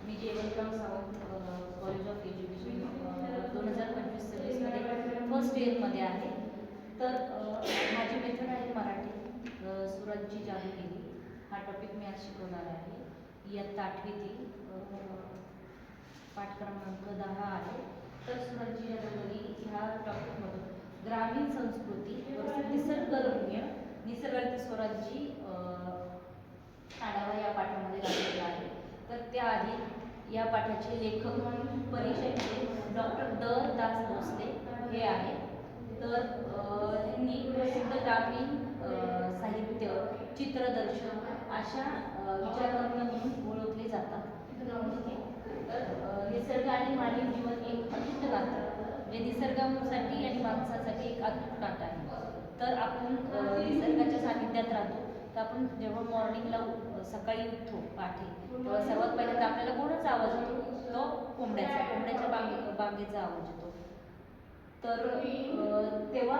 Me Jaywantrao Sawant college of education 2025-26मध्ये first इयरमध्ये आहे. तर माझी मेथड आहे मराठी सुरांची जादूगिरी. हा टॉपिक मी आज शिकवणार आहे. इयत्ता 8वीतील पाठ क्रमांक 10 आहे. तर सुरांची जादूगिरी ह्या टॉपिकमधून ग्रामीण संस्कृती निसर्गरम्य निसर्गातील स्वरांची आढावा या पाठामध्ये लागलेला आहे. तर त्याआधी या पाठाचे लेखक परिचय डॉक्टर दास भोसले हे आहे. तर त्यांनी प्रसिद्ध ग्रामीण साहित्य चित्रदर्शन अशा विचारवंत म्हणून ओळखले जातात. तर निसर्ग आणि मानवी जीवन एक अतूट नातं, म्हणजे निसर्गासाठी आणि माणसासाठी एक अतूट नातं आहे. तर आपण निसर्गाच्या सानिध्यात राहतो. तर आपण जेव्हा मॉर्निंगला सकाळी उठतो पाठी, तेव्हा सर्वात पहिल्यांदा आपल्याला कोणाचा आवाज येतो? तो कोंबड्याच्या बांगेचा आवाज येतो. तर तेव्हा